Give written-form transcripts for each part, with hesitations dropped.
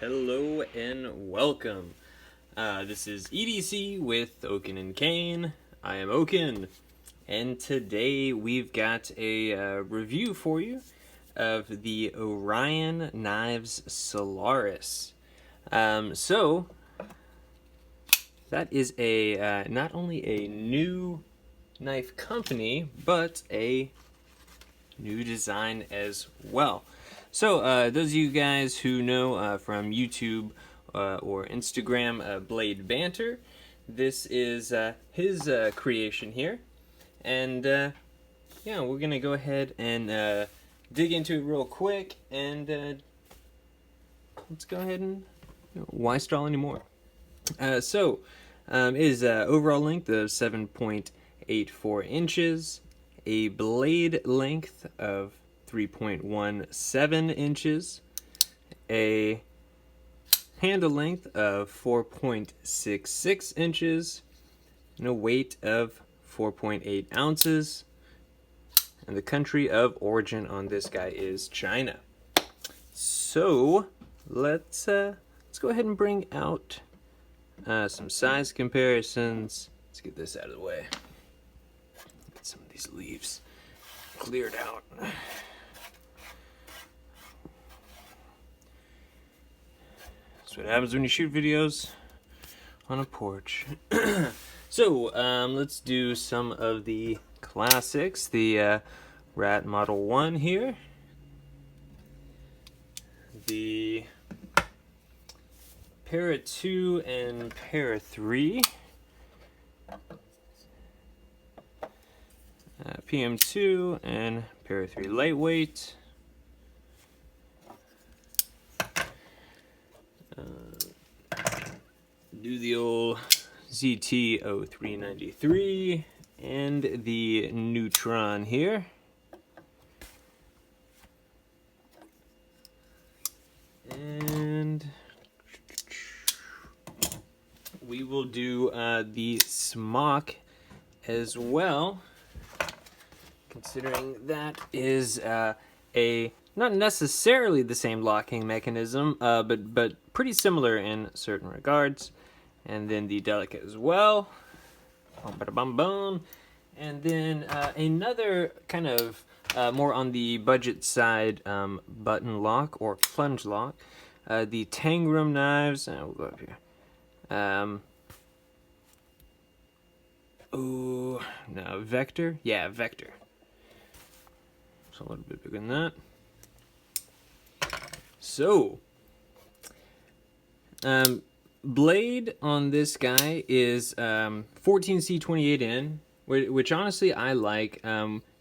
Hello and welcome. This is EDC with Oaken and Kane. I am Oaken, and today we've got a review for you of the Orion Knives Solaris. So that is a not only a new knife company, but a new design as well. So those of you guys who know from YouTube or Instagram, Blade Banter, this is his creation here, and yeah, we're gonna go ahead and dig into it real quick, and let's go ahead and why stall anymore? So it is overall length of 7.84 inches, a blade length of 3.17 inches, a handle length of 4.66 inches, and a weight of 4.8 ounces. And the country of origin on this guy is China. So let's go ahead and bring out some size comparisons. Let's get this out of the way. Get some of these leaves cleared out. That's what happens when you shoot videos on a porch. So let's do some of the classics. The Rat Model 1 here. The Para 2 and Para 3. PM2 and Para 3 lightweight. Do the old ZT0393 and the Neutron here. And we will do the Smock as well, considering that is a not necessarily the same locking mechanism, but pretty similar in certain regards. And then the Delicate as well. Boom. And then another kind of more on the budget side button lock or plunge lock. The Tangram knives. We'll go up here. Oh, no, Vector? Yeah, Vector. It's a little bit bigger than that. So, blade on this guy is 14C28N, which honestly I like,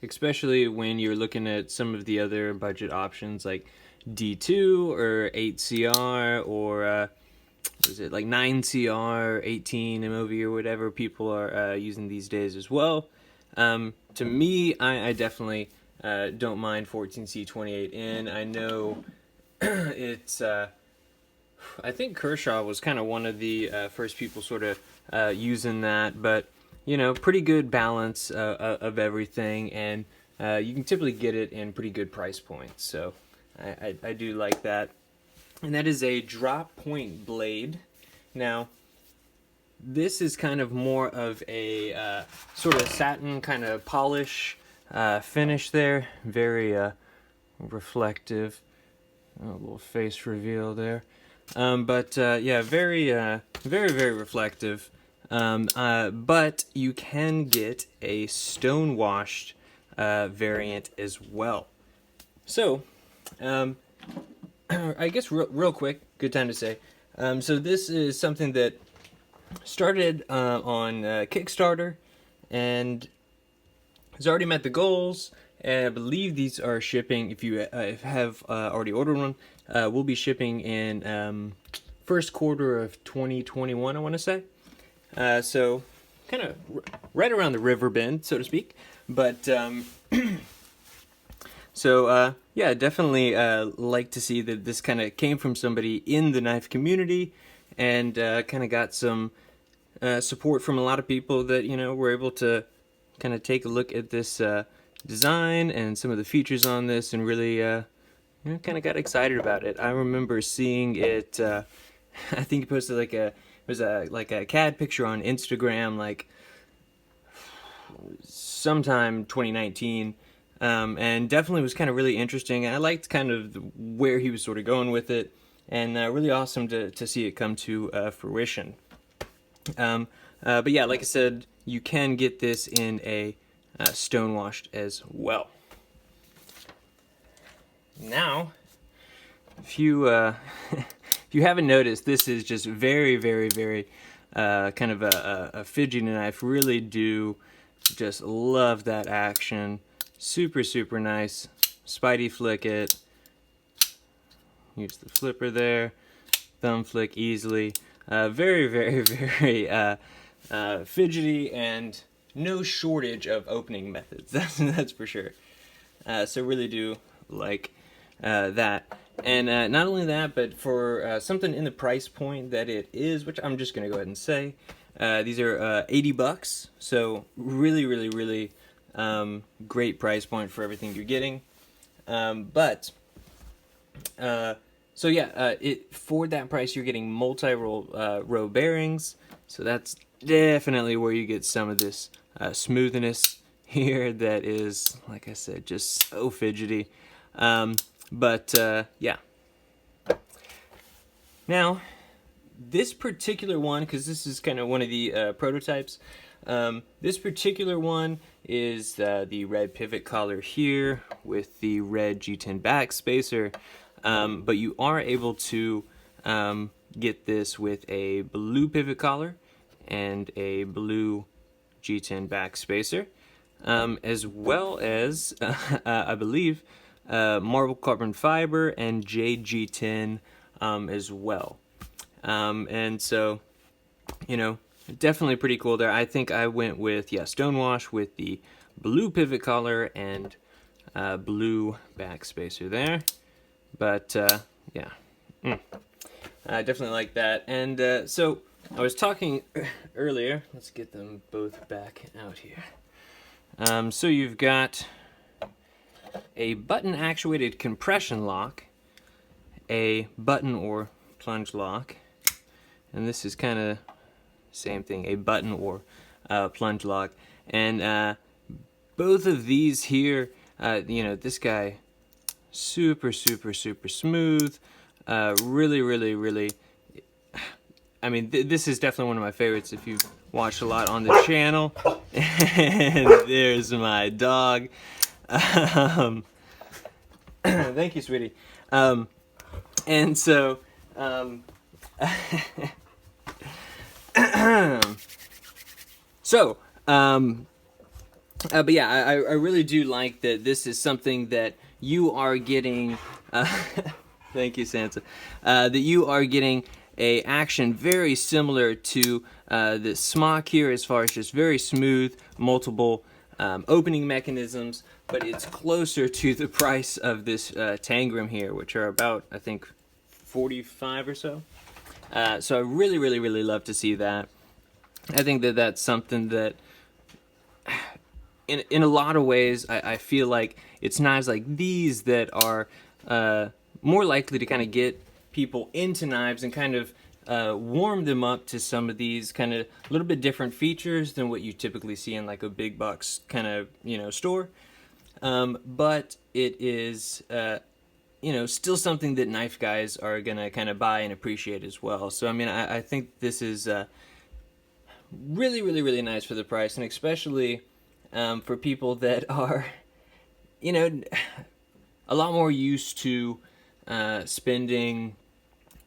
especially when you're looking at some of the other budget options like D2 or 8CR or what is it, like 9CR, 18 MOV or whatever people are using these days as well. To me, I definitely don't mind 14C28N. I know it's I think Kershaw was kind of one of the first people sort of using that, but you know, pretty good balance of everything, and you can typically get it in pretty good price points, so I do like that. And that is a drop point blade. Now, this is kind of more of a sort of satin kind of polish finish there, very reflective. A little face reveal there. But yeah, very reflective. But you can get a stone-washed variant as well. So, I guess real quick, good time to say. So this is something that started on Kickstarter and has already met the goals. And I believe these are shipping, if you have already ordered one, we'll be shipping in first quarter of 2021, I want to say. So kind of right around the river bend, so to speak. But so yeah, definitely like to see that this kind of came from somebody in the knife community and kind of got some support from a lot of people that, you know, were able to kind of take a look at this design and some of the features on this and really kind of got excited about it. I remember seeing it. I think he posted like a CAD picture on Instagram, like sometime 2019, and definitely was kind of really interesting. I liked kind of where he was sort of going with it, and really awesome to see it come to fruition. But yeah, like I said, you can get this in a stonewashed as well. Now, if you if you haven't noticed, this is just very, very, very kind of a fidgety knife. Really do just love that action. Super, super nice. Spidey flick it. Use the flipper there. Thumb flick easily. Very, very, very fidgety, and no shortage of opening methods. That's for sure. So really do like that. And not only that, but for something in the price point that it is, which I'm just going to go ahead and say, these are $80. So really, really, really great price point for everything you're getting. So yeah, for that price, you're getting multi-row bearings. So that's definitely where you get some of this smoothness here that is, like I said, just so fidgety. Yeah. Now, this particular one, because this is kind of one of the prototypes, this particular one is the red pivot collar here with the red G10 back spacer, but you are able to get this with a blue pivot collar and a blue G10 back spacer, as well as, I believe, marble carbon fiber and JG10 as well. And so, you know, definitely pretty cool there. I think I went with, stonewash with the blue pivot collar and blue back spacer there. But, yeah, I definitely like that. And so I was talking earlier, let's get them both back out here. So you've got a button actuated compression lock, a button or plunge lock, and this is kind of same thing, a button or plunge lock. And both of these here, this guy, super, super, super smooth. Really, really, really, I mean, this is definitely one of my favorites if you've watched a lot on the channel. And there's my dog. Thank you, sweetie. And so, but yeah, I really do like that this is something that you are getting, thank you, Santa, that you are getting a action very similar to the smock here, as far as just very smooth, multiple opening mechanisms, but it's closer to the price of this Tangram here, which are about, I think, 45 or so. So I really, really, really love to see that. I think that that's something that, in a lot of ways, I feel like it's knives like these that are more likely to kind of get people into knives and kind of warm them up to some of these kind of a little bit different features than what you typically see in like a big box kind of, store. But it is, still something that knife guys are going to kind of buy and appreciate as well. So, I mean, I think this is really, really, really nice for the price, and especially for people that are, a lot more used to spending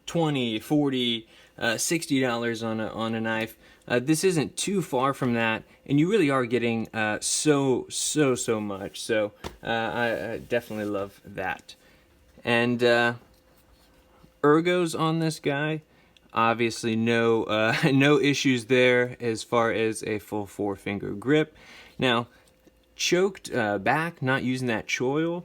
$20, $40, $60 on a knife. This isn't too far from that, and you really are getting so much. So I definitely love that. And ergos on this guy, obviously no no issues there as far as a full 4-finger grip. Now, choked back, not using that choil,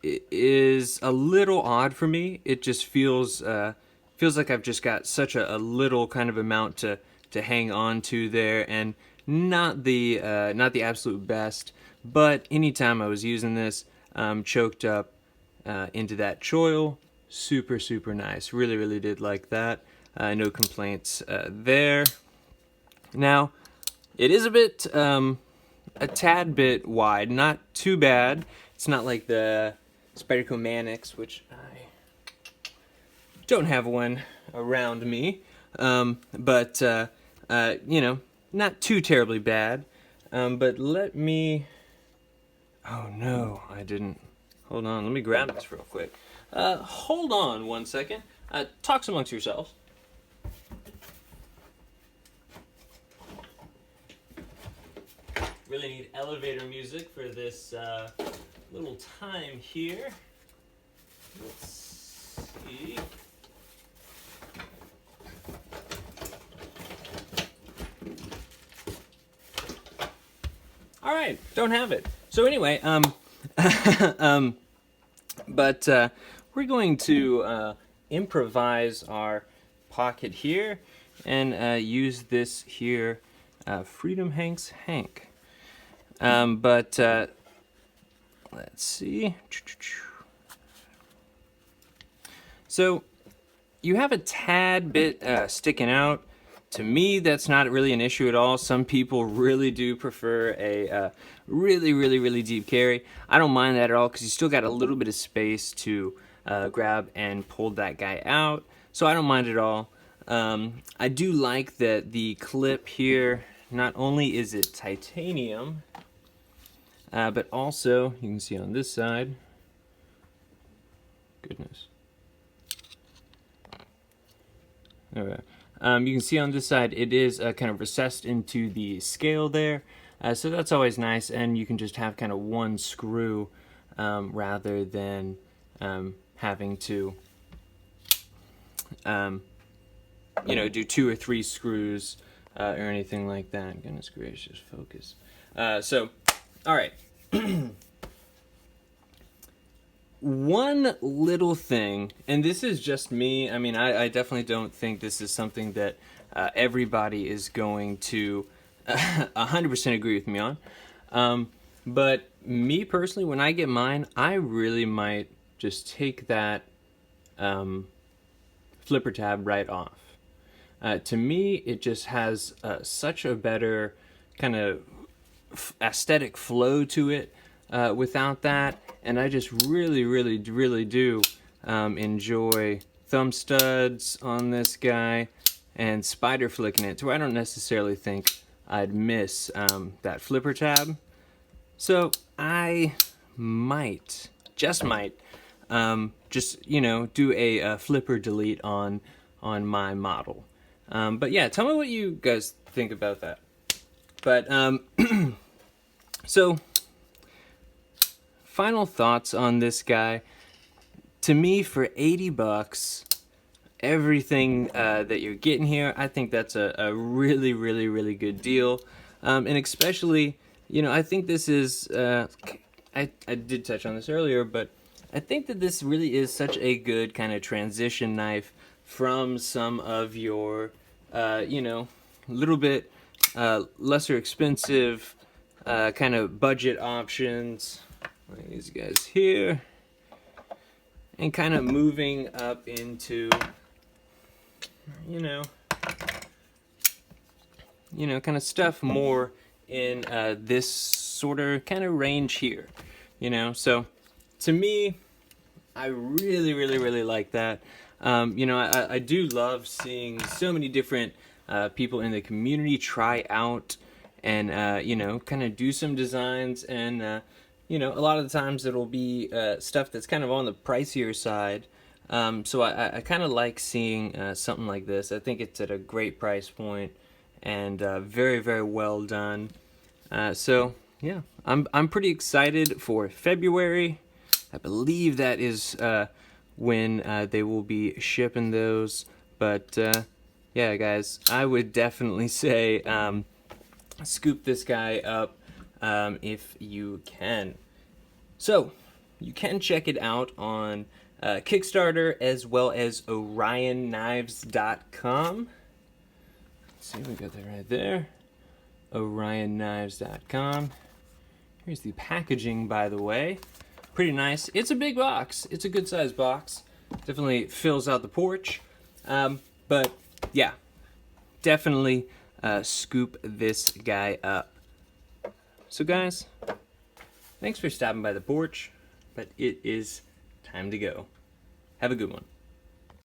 is a little odd for me. It just feels like I've just got such a little kind of amount to hang on to there, and not the absolute best. But anytime I was using this choked up, into that choil. Super, super nice. Really, really did like that. No complaints there. Now, it is a tad bit wide, not too bad. It's not like the Spyderco Manix, which I don't have one around me, but you know, not too terribly bad. But let me. Oh no, I didn't. Hold on, let me grab this real quick. Hold on 1 second. Talks amongst yourselves. Really need elevator music for this little time here. Let's see. All right, don't have it. So anyway, but we're going to improvise our pocket here and use this here Freedom Hank's Hank. But let's see. So you have a tad bit sticking out. To me, that's not really an issue at all. Some people really do prefer a really, really, really deep carry. I don't mind that at all because you still got a little bit of space to grab and pull that guy out. So I don't mind at all. I do like that the clip here, not only is it titanium, but also, you can see on this side, goodness. Okay. You can see on this side it is kind of recessed into the scale there, so that's always nice, and you can just have kind of one screw rather than having to you know, do 2 or 3 screws or anything like that. Goodness gracious, focus. So, all right. One little thing, and this is just me, I mean, I definitely don't think this is something that everybody is going to 100% agree with me on, but me personally, when I get mine, I really might just take that flipper tab right off. To me, it just has such a better kind of aesthetic flow to it without that. And I just really, really, really do enjoy thumb studs on this guy and spider flicking it to where I don't necessarily think I'd miss that flipper tab. So I might, just might, just, you know, do a flipper delete on my model. But yeah, tell me what you guys think about that. But so final thoughts on this guy. To me, for 80 bucks, everything that you're getting here, I think that's a really, really, really good deal. And especially, you know, I think this is, I did touch on this earlier, but I think that this really is such a good kind of transition knife from some of your, you know, little bit lesser expensive kind of budget options. Like these guys here, and kind of moving up into, you know, kind of stuff more in this sort of kind of range here, you know. So to me, I really, really, really like that. You know, I do love seeing so many different people in the community try out and, you know, kind of do some designs. And, you know, a lot of the times it'll be stuff that's kind of on the pricier side. So I kind of like seeing something like this. I think it's at a great price point and very, very well done. So, yeah, I'm pretty excited for February. I believe that is when they will be shipping those. But, yeah, guys, I would definitely say scoop this guy up if you can. So, you can check it out on Kickstarter as well as OrionKnives.com. Let's see, we got that right there. OrionKnives.com. Here's the packaging, by the way. pretty nice. It's a big box. It's a good sized box. Definitely fills out the porch. But yeah, definitely scoop this guy up. So guys, thanks for stopping by the porch, but it is time to go. Have a good one.